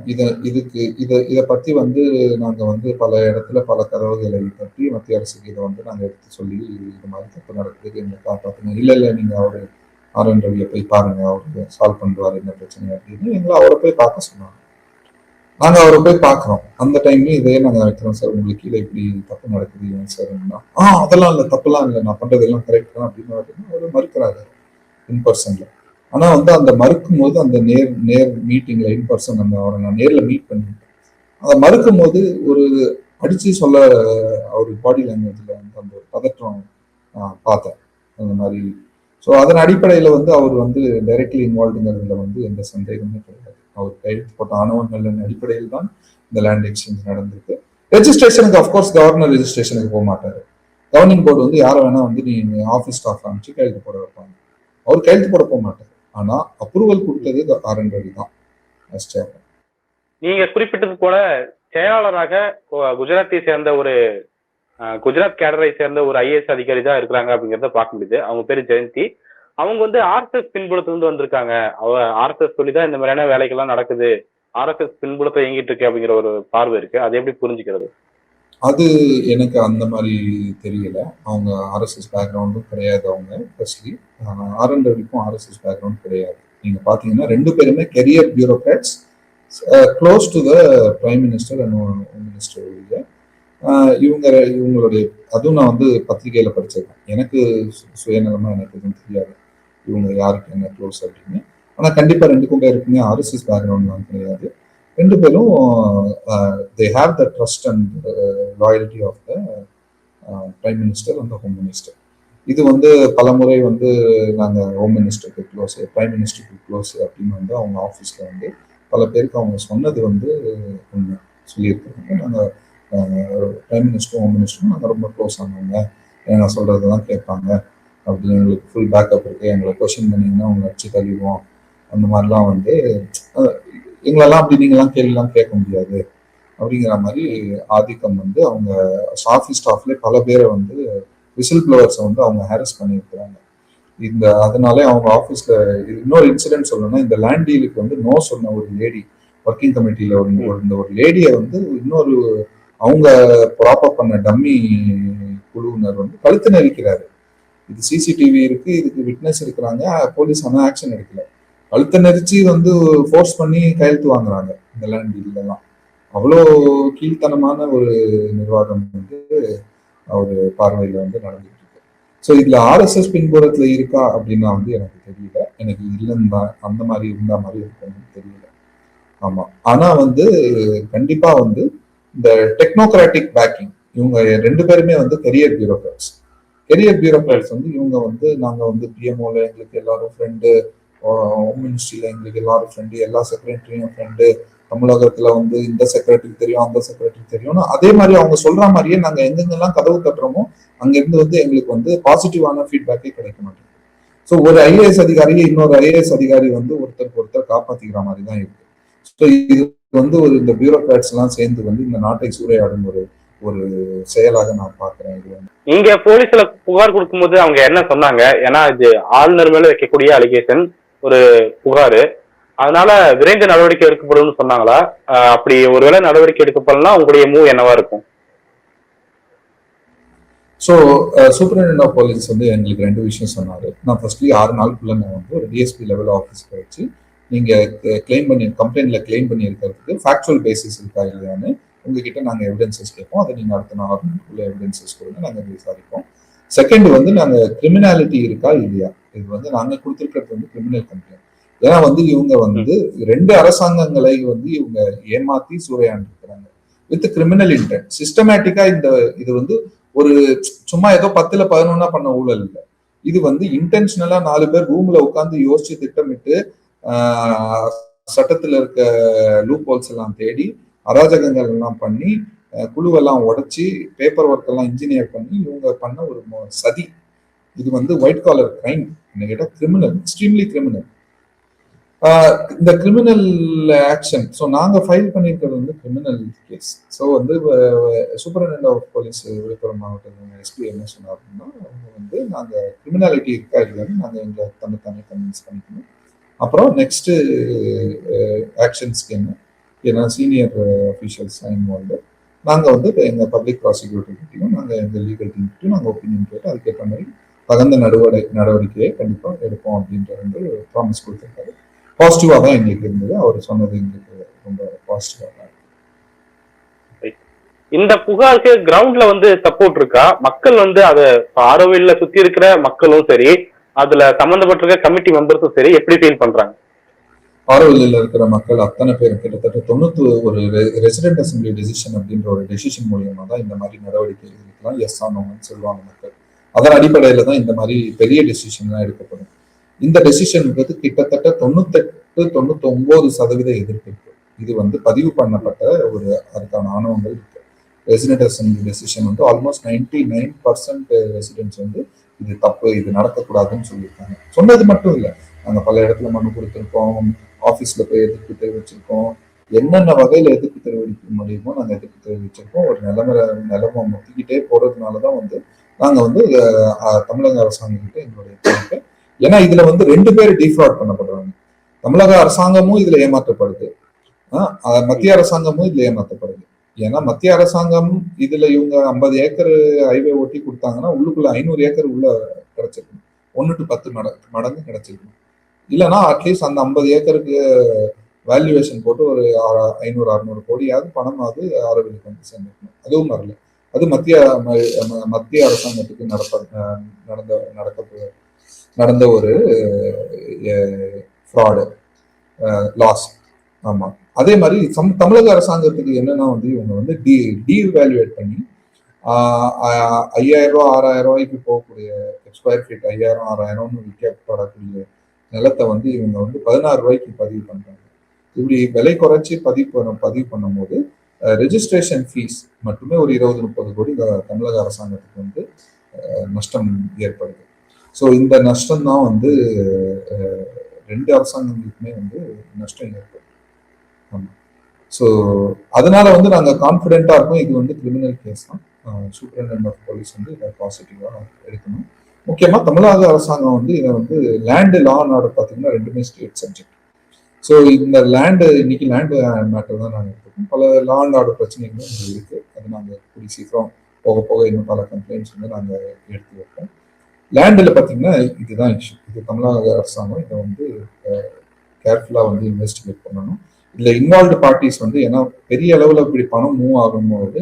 இதை பத்தி வந்து நாங்க வந்து பல இடத்துல பல கதவுகளை பற்றி மத்திய அரசுக்கு இதை வந்து நாங்க எடுத்து சொல்லி இது மாதிரி தப்பு நடக்குது எங்களை காப்பாற்றுங்க. இல்ல நீங்க அவரு ஆர்.என். ரவியை போய் பாருங்க, அவருக்கு சால்வ் பண்ணுவாரு என்ன பிரச்சனை அப்படின்னு எங்களை அவரை போய் பார்க்க சொன்னாங்க. நாங்க அவரை போய் பார்க்கிறோம். அந்த டைம்லயும் இதே நாங்க வைக்கிறோம் சார், உங்களுக்கு கீழே இப்படி தப்பு நடக்குது ஏன் சார்? அதெல்லாம் இல்லை, தப்புலாம் இல்லை, நான் பண்றதெல்லாம் கரெக்ட் தான் அப்படின்னு அவரு மறுக்கிறாரு இன்பர்சன்ல. ஆனா வந்து அந்த மறுக்கும் போது அந்த நேர் மீட்டிங்ல இன்பர்சன் அவரை நான் நேர்ல மீட் பண்ணிட்டேன். அதை மறுக்கும் போது ஒரு அடிச்சு சொல்ல அவர் பாடி லாங்குவேஜ்ல அந்த ஒரு பதற்றம் பார்த்தேன் அந்த மாதிரி. ஸோ அதன் அடிப்படையில வந்து அவர் வந்து டைரக்ட்லி இன்வால்வ்டுங்கிறதுல வந்து எந்த சந்தேகமே கிடையாது. அவர் கையெழுத்து போட்ட ஆணவங்களின் அடிப்படையில் தான் இந்த லேண்ட் எக்ஸ்சேஞ்ச் நடந்திருக்கு. ரெஜிஸ்ட்ரேஷனுக்கு அஃப்கோர்ஸ் கவர்னர் ரெஜிஸ்ட்ரேஷனுக்கு போக மாட்டாரு. கவர்னிங் போர்டு வந்து யாரை வேணா வந்து நீங்க ஆஃபீஸ் ஸ்டாஃப் அனுப்பிச்சு கையெழுத்து போட வைப்பாங்க. அவர் கையெழுத்து போட போக மாட்டார். ஆனா அப்ரூவல் கொடுத்தது ஆர்.என். ரவி தான். நீங்க குறிப்பிட்டது போல செயலாளராக குஜராத்தை சேர்ந்த ஒரு குஜராத் கேடரை சேர்ந்த ஒரு ஐஏஎஸ் அதிகாரி தான் இருக்கிறாங்க அப்படிங்கிறத பார்க்க முடியுது. அவங்க பேரு ஜெயந்தி. அவங்க வந்து ஆர்எஸ்எஸ் பின்புலத்துல இருந்து வந்திருக்காங்க. ஆர்எஸ்எஸ் சொல்லிதான் இந்த மாதிரியான வேலைகள்லாம் நடக்குது, ஆர்எஸ்எஸ் பின்புலத்தை இயங்கிட்டு இருக்கு அப்படிங்கிற ஒரு பார்வை இருக்கு. அதை எப்படி புரிஞ்சுக்கிறது? அது எனக்கு அந்த மாதிரி தெரியல. அவங்க ஆர்எஸ்எஸ் பேக்ரவுண்டும் கிடையாது. அவங்க ஃபர்ஸ்ட்லி ஆர்.என். ரவிக்கும் ஆர்எஸ்எஸ் பேக்ரவுண்ட் கிடையாது. நீங்க பாத்தீங்கன்னா 2 பேருமே career bureaucrats, close to the prime minister and home minister. இவங்களுடைய அதுவும் நான் வந்து பத்திரிகையில படிச்சிருக்கேன். எனக்கு சுயநலமா எனக்கு எதுவும் தெரியாது இவங்க யாருக்கு என்ன க்ளோஸ் அப்படின்னு. ஆனா கண்டிப்பா 2 பேருக்குமே ஆர்எஸ்எஸ் பேக்ரவுண்ட்லாம் கிடையாது. 2 பேரும் they have the trust and loyalty of the prime minister அந்த ஹோம் மினிஸ்டர். இது வந்து பலமுறை வந்து நாங்கள் ஹோம் மினிஸ்டருக்கு க்ளோஸ், பிரைம் மினிஸ்டருக்கு க்ளோஸ் அப்படின்னு வந்து அவங்க ஆஃபீஸில் வந்து பல பேருக்கு அவங்க சொன்னது வந்து ஒன்று சொல்லியிருக்காங்க. நாங்கள் பிரைம் மினிஸ்டரும் ஹோம் மினிஸ்டரும் நாங்கள் ரொம்ப க்ளோஸ் ஆனவங்க, நான் சொல்கிறது தான் கேட்பாங்க அப்படின்னு எங்களுக்கு ஃபுல் பேக்கப் இருக்குது, எங்களை கொஸ்டின் பண்ணிங்கன்னா அவங்க வச்சு தள்ளிடுவோம், அந்த மாதிரிலாம் வந்து எங்களெல்லாம் அப்படி நீங்களாம் கேள்விலாம் கேட்க முடியாது அப்படிங்கிற மாதிரி ஆதிக்கம் வந்து அவங்க ஆஃபீஸ் ஸ்டாஃப்லேயே பல பேரை வந்து விசில் ப்ளோவர்ஸை வந்து அவங்க ஹாரஸ் பண்ணியிருக்கிறாங்க. அதனாலே அவங்க ஆஃபீஸில் இன்னொரு இன்சிடென்ட் சொல்லணும்னா, இந்த லேண்ட் டீலுக்கு வந்து நோ சொன்ன ஒரு லேடி ஒர்க்கிங் கமிட்டியில் ஒரு லேடியை வந்து இன்னொரு அவங்க ப்ராப்பர் பண்ண டம்மி குழுவினர் வந்து கழுத்து நெரிக்கிறாரு. இது சிசிடிவி இருக்கு, இதுக்கு விட்னஸ் இருக்கிறாங்க, போலீஸ் ஆனால் ஆக்ஷன் எடுக்கல. கழுத்தை நெரிச்சு வந்து ஃபோர்ஸ் பண்ணி கையெழுத்து வாங்குறாங்க இந்த லேண்ட் டீல்லாம். அவ்வளோ கீழ்த்தனமான ஒரு நிர்வாகம் வந்து அவர் பார்வையில் வந்து நடந்துட்டு இருக்கு. ஸோ இதுல ஆர்எஸ்எஸ் பின்புறத்துல இருக்கா அப்படின்னா வந்து எனக்கு தெரியல, எனக்கு இல்லைன்னு தான் அந்த மாதிரி இருந்த மாதிரி இருக்குன்னு தெரியல. ஆமா, ஆனா வந்து கண்டிப்பா வந்து இந்த டெக்னோக்ராட்டிக் பேக்கிங், இவங்க 2 பேருமே வந்து கெரியர் பியூரோக்ராட்ஸ் வந்து இவங்க வந்து நாங்க வந்து பிஎம்ஓல எங்களுக்கு எல்லாரும் ஃப்ரெண்டு, ஹோம் மினிஸ்ட்ரியில எங்களுக்கு எல்லாரும் ஃப்ரெண்டு, எல்லா செக்ரட்டரியும் ஃப்ரெண்டு, தமிழகத்துல வந்து இந்த செக்ரட்டரி தெரியும் அந்த செக்ரட்டரி தெரியும்னு அதே மாதிரி அவங்க சொல்ற மாதிரியே நாங்க எங்கெங்கெல்லாம் கதவு கட்டுறோமோ அங்கிருந்து வந்து எங்களுக்கு வந்து பாசிட்டிவான ஃபீட்பேக்கே கிடைக்க மாட்டேங்குது. ஸோ ஒரு ஐஏஎஸ் அதிகாரியை இன்னொரு ஐஏஎஸ் அதிகாரி வந்து ஒருத்தருக்கு ஒருத்தர் காப்பாத்திக்கிற மாதிரி தான் இருக்கு. ஸோ இது வந்து இந்த பியூரோக்ராட்ஸ் எல்லாம் சேர்ந்து வந்து இந்த நாட்டை சூறையாடும் ஒரு செயலாக நான் பாக்குறேன். இது இங்க போலீஸ்ல புகார் கொடுக்கும்போது அவங்க என்ன சொன்னாங்க, ஏன்னா இது ஆளுநர் மேல வைக்கக்கூடிய அலிகேஷன் ஒரு புகாரு, அதனால விரைந்து நடவடிக்கை எடுக்கப்படும் சொன்னாங்களா? அப்படி ஒருவேளை நடவடிக்கை எடுக்கப்படலாம் உங்களுடைய மூவ் என்னவா இருக்கும்? ஸோ சூப்பரிண்டென்டென்ட் ஆஃப் போலீஸ் வந்து எங்களுக்கு 2 விஷயம் சொன்னாரு. நான் ஃபர்ஸ்ட்லி 6 நாளுக்குள்ள நான் வந்து ஒரு டிஎஸ்பி லெவல் ஆஃபீஸர் வச்சு நீங்க கம்ப்ளைண்ட்ல கிளைம் பண்ணி இருக்கிறதுக்கு ஃபேக்சுவல் பேசிஸ் இருக்கா இல்லையான்னு உங்ககிட்ட நாங்கள் எவிடன்சஸ் கேட்போம். அதை நீங்க அடுத்த 6 நாளுக்குள்ள எவிடன்சஸ் கொடுங்க, நாங்கள் விசாரிப்போம். செகண்ட் வந்து நாங்க கிரிமினாலிட்டி இருக்கா இல்லையா, இது வந்து நாங்க கொடுத்துருக்கிறது வந்து கிரிமினல் கம்ப்ளைண்ட். ஏன்னா வந்து இவங்க வந்து 2 அரசாங்கங்களை வந்து இவங்க ஏமாத்தி சூறையாண்டு இருக்கிறாங்க வித் கிரிமினல் இன்டென்ட். சிஸ்டமேட்டிக்கா இது வந்து ஒரு சும்மா ஏதோ 10ல் 11 பண்ண ஊழல் இல்லை, இது வந்து இன்டென்ஷனலா 4 பேர் ரூம்ல உட்காந்து யோசிச்சு திட்டமிட்டு சட்டத்துல இருக்க லூப் ஹோல்ஸ் எல்லாம் தேடி அராஜகங்கள் எல்லாம் பண்ணி குழுவெல்லாம் உடைச்சி பேப்பர் ஒர்க் எல்லாம் இன்ஜினியர் பண்ணி இவங்க பண்ண ஒரு சதி. இது வந்து ஒயிட் காலர் கிரைம், கேட்டா கிரிமினல், எக்ஸ்ட்ரீம்லி கிரிமினல். இந்த கிரிமினல் ஆக்ஷன், ஸோ நாங்கள் ஃபைல் பண்ணியிருக்கிறது வந்து கிரிமினல் கேஸ். ஸோ வந்து சூப்பரிண்டென்டென்ட் ஆஃப் போலீஸ் விழுப்புரம் மாவட்ட எஸ்பி என்ன சொன்னார் அப்படின்னா, அவங்க வந்து நாங்கள் கிரிமினாலிட்டி இருக்கா இல்லைன்னு நாங்கள் எங்களை தன்னைத்தானே கன்வின்ஸ் பண்ணிக்கணும். அப்புறம் நெக்ஸ்ட் ஆக்ஷன்ஸ்க்கு ஏன்னா சீனியர் அஃபீஷியல்ஸ் இன்வால்வ்டு, நாங்கள் வந்து எங்கள் பப்ளிக் ப்ராசிக்யூட்டர்கிட்டையும் நாங்கள் எங்கள் லீகல் டீம்கிட்டையும் நாங்கள் ஒப்பீனியன் கேட்டு அதுக்கேற்ற மாதிரி தகுந்த நடவடிக்கையை கண்டிப்பாக எடுப்போம் அப்படின்ற வந்து ப்ராமிஸ் கொடுத்துருக்காரு. பாசிட்டிவா தான் எங்களுக்கு இருந்தது, அவர் சொன்னது எங்களுக்கு ரொம்ப பாசிட்டிவா தான். இந்த புகாருக்கு கிரவுண்ட்ல வந்து சப்போர்ட் இருக்கா? மக்கள் வந்து அதை ஆரோவில்ல சுத்தி இருக்கிற மக்களும் சரி, அதுல சம்பந்தப்பட்டிருக்க கமிட்டி மெம்பர்ஸும் சரி எப்படி ஃபீல் பண்றாங்க? ஆரோவில்ல இருக்கிற மக்கள் அத்தனை பேர் கிட்டத்தட்ட 90 ஒரு ரெசிடென்ட் அசம்பிளி டெசிஷன் அப்படின்ற ஒரு டெசிஷன் மூலியமா தான் இந்த மாதிரி நடவடிக்கை எடுக்கலாம் எஸ் ஆனவங்கன்னு சொல்லுவாங்க மக்கள். அதன் அடிப்படையில தான் இந்த மாதிரி பெரிய டெசிஷன்லாம் எடுக்கப்படும். இந்த டெசிஷனுக்கு கிட்டத்தட்ட 98-99% எதிர்ப்பு இருக்கு. இது வந்து பதிவு பண்ணப்பட்ட அதுக்கான ஆணவங்கள் இருக்கு. ரெசிடென்ட் அசம்பிளி டெசிஷன் வந்து ஆல்மோஸ்ட் 99% ரெசிடென்ட்ஸ் வந்து இது தப்பு, இது நடக்கக்கூடாதுன்னு சொல்லியிருக்காங்க. சொன்னது மட்டும் இல்லை, நாங்கள் பல இடத்துல மனு கொடுத்துருக்கோம், ஆஃபீஸில் போய் எதிர்ப்பு தெரிவிச்சிருக்கோம், என்னென்ன வகையில் எதிர்ப்பு தெரிவிக்க முடியுமோ நாங்கள் எதிர்ப்பு தெரிவிச்சிருக்கோம். ஒரு நிலைமை முத்திக்கிட்டே போறதுனால தான் வந்து நாங்கள் வந்து தமிழக அரசாங்கத்திட்ட எங்களுடைய கோரிக்கை. ஏன்னா இதுல வந்து 2 பேர் டிஃப்ராட் பண்ணப்படுறாங்க. தமிழக அரசாங்கமும் இதுல ஏமாற்றப்படுது, மத்திய அரசாங்கமும் இதுல ஏமாற்றப்படுது. ஏன்னா மத்திய அரசாங்கம் இதுல இவங்க 50 ஏக்கர் ஹைவே ஓட்டி கொடுத்தாங்கன்னா உள்ளுக்குள்ள 500 ஏக்கர் உள்ள கிடைச்சிருக்கணும், 1 to 10 மடங்கு கிடைச்சிருக்கணும். இல்லைன்னா அட்லீஸ்ட் அந்த 50 ஏக்கருக்கு வேல்யூவேஷன் போட்டு ஒரு 500-600 கோடியாவது பணமாவது ஆரோவிலுக்கு வந்து சேர்ந்துருக்கணும். அதுவும் வரல. அது மத்திய அரசாங்கத்துக்கு நடந்த ஒரு ஃப்ராடு லாஸ். ஆமா, அதே மாதிரி தமிழக அரசாங்கத்துக்கு என்னன்னா வந்து இவங்க வந்து டீவேல்யூவேட் பண்ணி ₹5000 ₹6000 போகக்கூடிய ஸ்கொயர் ஃபீட் 5000 6000 விற்கப்படக்கூடிய நிலத்தை வந்து இவங்க வந்து ₹16 பதிவு பண்றாங்க. இப்படி விலை குறைச்சி பதிவு பண்ணும்போது ரெஜிஸ்ட்ரேஷன் ஃபீஸ் மட்டுமே ஒரு 20-30 கோடி தமிழக அரசாங்கத்துக்கு வந்து நஷ்டம் ஏற்படுது. ஸோ இந்த நஷ்டம் தான் வந்து ரெண்டு அரசாங்கங்களுக்குமே வந்து நஷ்டம் ஏற்படுது. ஆமாம். ஸோ அதனால வந்து நாங்கள் கான்ஃபிடென்ட்டாக இருக்கோம், இது வந்து கிரிமினல் கேஸ் தான். சூப்பரிண்டென்டென்ட் ஆஃப் போலீஸ் வந்து இதை பாசிட்டிவாக எடுக்கணும். முக்கியமாக தமிழக அரசாங்கம் வந்து இதை வந்து லேண்டு லா அண்ட் ஆர்டர் பார்த்தீங்கன்னா ரெண்டுமே ஸ்டேட் சப்ஜெக்ட். ஸோ இந்த இன்னைக்கு லேண்டு மேட்டர் தான் நாங்கள் எடுத்துக்கோம். பல லா அண்ட் ஆர்டர் பிரச்சனைகளும் இங்கே இருக்கு. அது நாங்கள் கூடி சீக்கிரம் போக போக இன்னும் பல கம்ப்ளைண்ட்ஸ் வந்து நாங்கள் எடுத்து வைப்போம். லேண்டில் பார்த்தீங்கன்னா இதுதான் இஷ்யூ. இது தமிழக அரசாங்கம் இதை வந்து கேர்ஃபுல்லாக வந்து இன்வெஸ்டிகேட் பண்ணணும். இதில் இன்வால்வ்டு பார்ட்டிஸ் வந்து ஏன்னா பெரிய அளவில் இப்படி பணம் மூவ் ஆகும்போது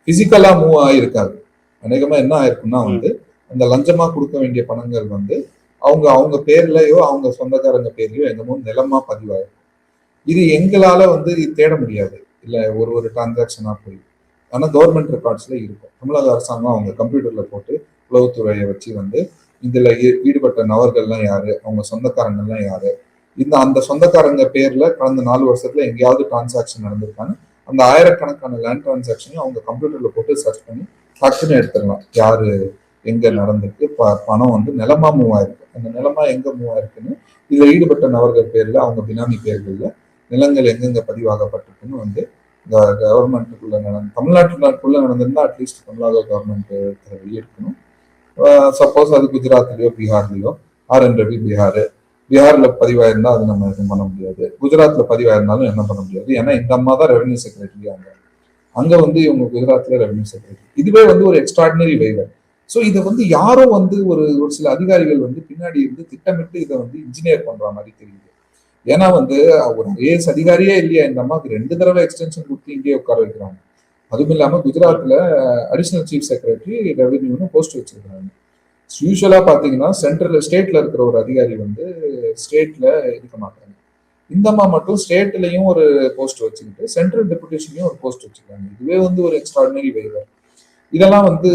பிசிக்கலாக மூவ் ஆகிருக்காது. அநேகமாக என்ன ஆயிருக்குன்னா வந்து அந்த லஞ்சமாக கொடுக்க வேண்டிய பணங்கள் வந்து அவங்க பேர்லயோ அவங்க சொந்தக்காரங்க பேர்லயோ என்னமோ நிலமா பதிவாயிருக்கும். இது எங்களால வந்து தேட முடியாது, இல்லை ஒரு டிரான்சாக்ஷனா போய். ஆனால் கவர்மெண்ட் ரெக்கார்ட்ஸ்ல இருக்கும். தமிழக அரசாங்கம் அவங்க கம்ப்யூட்டர்ல போட்டு உளவுத்துறையை வச்சு வந்து இதுல ஈடுபட்ட நபர்கள்லாம் யாரு, அவங்க சொந்தக்காரங்கள்லாம் யாரு, அந்த சொந்தக்காரங்க பேர்ல கடந்த 4 வருஷத்துல எங்கேயாவது டிரான்சாக்ஷன் நடந்திருக்கான்னு அந்த ஆயிரக்கணக்கான லேண்ட் டிரான்சாக்ஷனையும் அவங்க கம்ப்யூட்டர்ல போட்டு சர்ச் பண்ணி டக்குன்னு எடுத்துடலாம். யாரு எங்க நடந்திருக்கு, பணம் வந்து நிலமா மூவ் ஆயிருக்கு, அந்த நிலமா எங்க மூவ் ஆயிருக்குன்னு இதுல ஈடுபட்ட நபர்கள் பேர்ல அவங்க பினாமி பேர்கள்ல நிலங்கள் எங்கெங்க பதிவாகப்பட்டிருக்குன்னு வந்து கவர்மெண்ட்டுக்குள்ள தமிழ்நாட்டுக்குள்ள நடந்திருந்தா அட்லீஸ்ட் தமிழக கவர்மெண்ட் வெளியெடுக்கணும். சப்போஸ் அது குஜராத்லயோ பீகார்லயோ ரவி பீகார்ல பதிவாயிருந்தா அது நம்ம எதுவும் பண்ண முடியாது. குஜராத்ல பதிவாயிருந்தாலும் என்ன பண்ண முடியாது. ஏன்னா இந்த அம்மா தான் ரெவன்யூ செக்ரட்டரி அங்க வந்து இவங்க குஜராத்ல ரெவன்யூ செக்ரட்டரி. இதுவே வந்து ஒரு எக்ஸ்ட்ராடினரி வெய்வர். ஸோ இதை வந்து யாரோ வந்து ஒரு சில அதிகாரிகள் வந்து பின்னாடி இருந்து திட்டமிட்டு இதை வந்து இன்ஜினியர் பண்ற மாதிரி தெரியுது. ஏன்னா வந்து ஒரு ஐஏஎஸ் அதிகாரியே இல்லையா இந்த அம்மாவுக்கு 2 தடவை எக்ஸ்டென்ஷன் கொடுத்து இங்கே உட்கார வைக்கிறாங்க. அதுவும் இல்லாம குஜராத்ல அடிஷனல் சீஃப் செக்ரட்டரி ரெவன்யூன்னு போஸ்ட் வச்சிருக்காங்க. யூஸ்வலா பாத்தீங்கன்னா ஸ்டேட்ல இருக்கிற ஒரு அதிகாரி வந்து ஸ்டேட்ல இருக்க மாட்டாங்க. இந்த அம்மா மட்டும் ஸ்டேட்லயும் ஒரு போஸ்ட் வச்சுக்கிட்டு சென்ட்ரல் டெபுடேஷன்லயும் ஒரு போஸ்ட் வச்சுக்கிறாங்க. இதுவே வந்து ஒரு எக்ஸ்ட்ராடினரி வெய்வர். இதெல்லாம் வந்து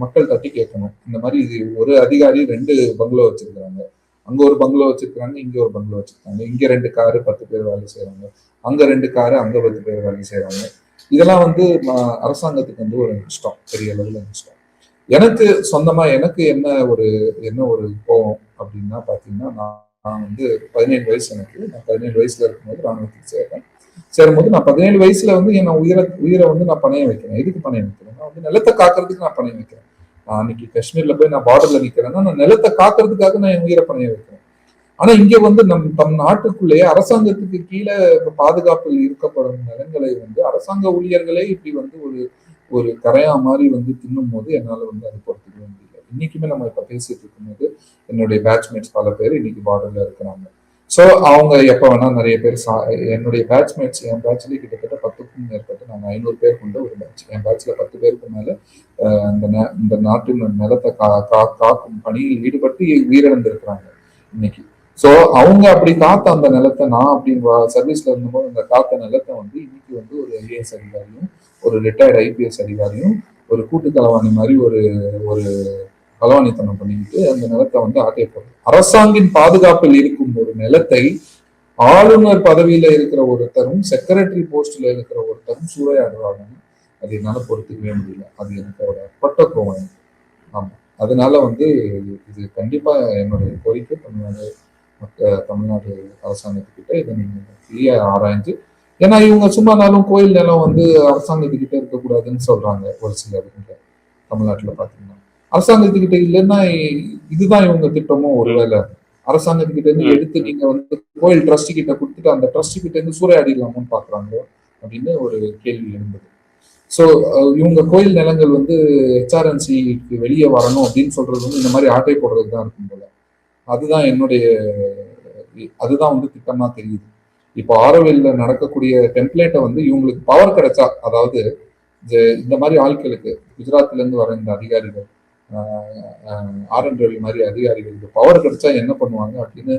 மக்கள் தட்டி கேட்கணும். இந்த மாதிரி ஒரு அதிகாரி 2 பங்களோ வச்சிருக்காங்க, அங்க ஒரு பங்களோ வச்சிருக்காங்க, இங்க ஒரு பங்களோ வச்சிருக்காங்க, இங்க 2 காரு 10 பேர் வேலை செய்யறாங்க, அங்க 2 காரு அங்க 10 பேர் வேலை செய்யறாங்க. இதெல்லாம் வந்து அரசாங்கத்துக்கு வந்து ஒரு நஷ்டம், பெரிய அளவுல நஷ்டம். எனக்கு சொந்தமா எனக்கு என்ன ஒரு கோபம் அப்படின்னா பாத்தீங்கன்னா, நான் வந்து 17 வயசு எனக்கு. நான் 17 வயசுல இருக்கும்போது ராணுவத்துக்கு சேரும்போது நான் 17 வயசுல வந்து என்ன உயிரை வந்து நான் பணையம் வைக்கிறேன். எதுக்கு பணையம் வைக்கிறேன்? நான் வந்து நிலத்தை காக்கிறதுக்கு நான் பணையம் வைக்கிறேன். அன்னைக்கு காஷ்மீர்ல போய் நான் பார்டர்ல நிக்கிறேன்னா நான் நிலத்தை காக்கிறதுக்காக நான் என் உயிரை பணையம் வைக்கிறேன். ஆனா இங்க வந்து நம் நாட்டுக்குள்ளேயே அரசாங்கத்துக்கு கீழே பாதுகாப்பில் இருக்கப்படும் நிலங்களை வந்து அரசாங்க ஊழியர்களே இப்படி வந்து ஒரு கரையா மாதிரி வந்து தின்னும் போது என்னால வந்து அது பொறுத்துக்கவே முடியல. இன்னைக்குமே நம்ம இப்ப பேசிட்டு இருக்கும்போது என்னுடைய பேட்ச்மேட்ஸ் பல பேர் இன்னைக்கு பார்டர்ல இருக்கிறாங்க. ஸோ அவங்க எப்ப வேணா நிறைய பேர் என்னுடைய பேட்ச்மேட்ஸ் என் பேட்ச்லயே கிட்டத்தட்ட 10க்கும் மேற்பட்டு நாங்கள் 500 பேர் கொண்ட ஒரு பேட்ச். என் பேட்ச்ல 10 பேருக்கு மேல இந்த நாட்டின் நிலத்தை காக்கும் பணியில் ஈடுபட்டு உயிரிழந்திருக்கிறாங்க இன்னைக்கு. ஸோ அவங்க அப்படி காத்த அந்த நிலத்தை நான் அப்படி சர்வீஸ்ல இருந்தபோது அந்த காத்த நிலத்தை வந்து இன்னைக்கு வந்து ஒரு ஐஏஎஸ் அதிகாரியும் ஒரு ரிட்டையர்டு ஐபிஎஸ் அதிகாரியும் ஒரு கூட்டு களவாணி மாதிரி ஒரு களவாணித்தனம் பண்ணிக்கிட்டு அந்த நிலத்தை வந்து ஆட்டைய போடுறது. அரசாங்கின் பாதுகாப்பில் இருக்கும் ஒரு நிலத்தை ஆளுநர் பதவியில இருக்கிற ஒருத்தரும் செக்ரட்டரி போஸ்ட்ல இருக்கிற ஒருத்தரும் சூறையாடுறாங்க. அது என்னால பொறுத்துக்கவே முடியல. அது எனக்கு ஒரு பட்ட கோவம். ஆமா, அதனால வந்து இது கண்டிப்பா என்னுடைய கோரிக்கை தமிழ்நாடு அரசாங்கத்துக்கிட்ட இதை நீங்க ஃப்ரீயா ஆராய்ஞ்சு, ஏன்னா இவங்க சும்மானாலும் கோயில் நிலம் வந்து அரசாங்கத்துக்கிட்ட இருக்கக்கூடாதுன்னு சொல்றாங்க ஒரு சிலர். தமிழ்நாட்டுல பாத்தீங்கன்னா அரசாங்கத்துக்கிட்ட இல்லைன்னா இதுதான் இவங்க திட்டமோ, ஒருவேளை அரசாங்கத்துக்கிட்ட இருந்து எடுத்து நீங்க வந்து கோயில் ட்ரஸ்ட் கிட்ட கொடுத்துட்டு அந்த ட்ரஸ்ட் கிட்ட இருந்து சூறையாடிடலாமோன்னு பாக்குறாங்க அப்படின்னு ஒரு கேள்வி எழுந்தது. ஸோ இவங்க கோயில் நிலங்கள் வந்து ஹெச்ஆர்என்சிக்கு வெளியே வரணும் அப்படின்னு சொல்றது வந்து இந்த மாதிரி ஆட்டை போடுறது தான் இருக்கும் போல. அதுதான் வந்து திட்டமா தெரியுது. இப்போ ஆரோவில்ல நடக்கக்கூடிய டெம்ப்ளேட்டை வந்து இவங்களுக்கு பவர் கிடைச்சா, அதாவது இந்த மாதிரி ஆட்களுக்கு குஜராத்ல இருந்து வர இந்த அதிகாரிகள் ரவி மாதிரி அதிகாரிகளுக்கு பவர் கிடைச்சா என்ன பண்ணுவாங்க அப்படின்னு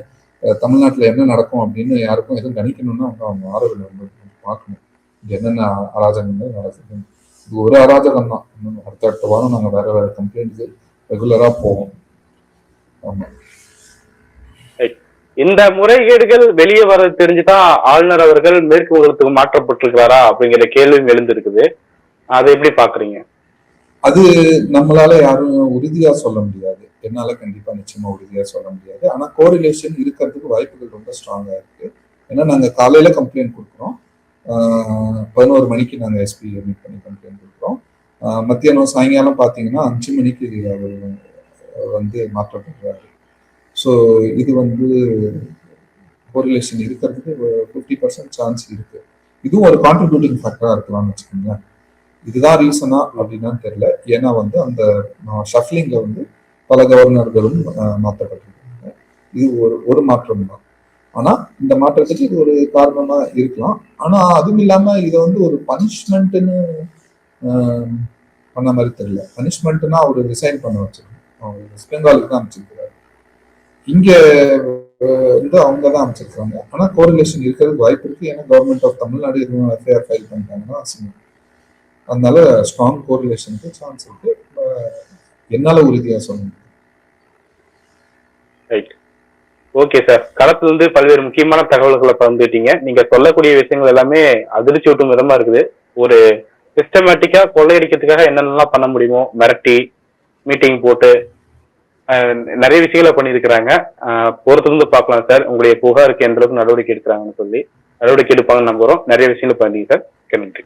தமிழ்நாட்டுல என்ன நடக்கும் அப்படின்னு யாருக்கும் எதுவும் கணிக்கணும்னா அவங்க ஆரோவில் வந்து பார்க்கணும் என்னென்ன அராஜகங்கள் நடக்குதுன்னு. இது ஒரு அராஜகம் தான். அடுத்த வாரம் நாங்கள் வேற வேற கம்ப்ளைண்ட்ஸு ரெகுலரா போவோம். ஆமா. இந்த முறைகேடுகள் வெளியே வர தெரிஞ்சுதான் ஆளுநர் அவர்கள் மேற்கு வங்கத்துக்கு மாற்றப்பட்டிருக்கிறாரா அப்படிங்கிற கேள்வியும் எழுந்திருக்குது. அதை எப்படி பாக்குறீங்க? அது நம்மளால யாரும் உறுதியா சொல்ல முடியாது. என்னால கண்டிப்பா நிச்சயமா உறுதியா சொல்ல முடியாது. ஆனா கோரிலேஷன் இருக்கிறதுக்கு வாய்ப்புகள் ரொம்ப ஸ்ட்ராங்கா இருக்கு. ஏன்னா நாங்க காலையில கம்ப்ளைண்ட் கொடுக்குறோம். 11 மணிக்கு நாங்க எஸ்பி மீட் பண்ணி கம்ப்ளைண்ட் கொடுக்குறோம். மத்தியானம் சாயங்காலம் பார்த்தீங்கன்னா 5 மணிக்கு அவர் வந்து மாற்றப்படுறாரு. ஸோ இது வந்து கோரிலேஷன் இருக்கிறதுக்கு 50% சான்ஸ் இருக்கு. இதுவும் ஒரு கான்ட்ரிபியூட்டிங் ஃபேக்டரா இருக்கலாம்னு வச்சுக்கோங்களேன். இதுதான் ரீசனா அப்படின்னா தெரியல. ஏன்னா வந்து அந்த ஷஃப்லிங்ல வந்து பல கவர்னர்களும் மாற்றப்பட்டிருக்காங்க. இது ஒரு மாற்றம் தான். ஆனா இந்த மாற்றத்துக்கு இது ஒரு காரணமா இருக்கலாம். ஆனா அதுவும் இல்லாம இதை வந்து ஒரு பனிஷ்மெண்ட்னு பண்ண மாதிரி தெரியல. பனிஷ்மெண்ட்னா அவர் ரிசைன் பண்ண வச்சிருக்கோம். அவர் வெஸ்ட் பெங்காலுக்கு தான் அமைச்சிருக்கிறாரு. இங்க வந்து அவங்க தான் அமைச்சிருக்காங்க. ஆனா கோரிலேஷன் இருக்கிறதுக்கு வாய்ப்பு இருக்கு. ஏன்னா கவர்மெண்ட் ஆஃப் தமிழ்நாடு எதுவும் எஃப்ஐஆர் ஃபைல் பண்ணிட்டாங்கன்னா அசிங்கம். அதனால ஸ்ட்ராங் கோரிலேஷனுக்கு சான்ஸ் இருக்கு. என்னால உறுதியா சொல்ல முடியும். ரைட். ஓகே சார், களத்துல இருந்து பல்வேறு முக்கியமான தகவல்களை பகிர்ந்துட்டீங்க. நீங்க சொல்லக்கூடிய விஷயங்கள் எல்லாமே அதிர்ச்சி ஊட்டும் விதமா இருக்குது. ஒரு சிஸ்டமேட்டிக்கா கொள்ளையடிக்கிறதுக்காக என்னென்னலாம் பண்ண முடியுமோ மிரட்டி மீட்டிங் போட்டு நிறைய விஷயங்களை பண்ணியிருக்கிறாங்க. பொறுத்திருந்து பார்க்கலாம் சார் உங்களுடைய புகாருக்கு எந்த அளவுக்கு நடவடிக்கை எடுக்கிறாங்கன்னு சொல்லி. நடவடிக்கை எடுப்பாங்கன்னு நம்புறோம். நிறைய விஷயங்களை பண்ணீங்க சார். நன்றி.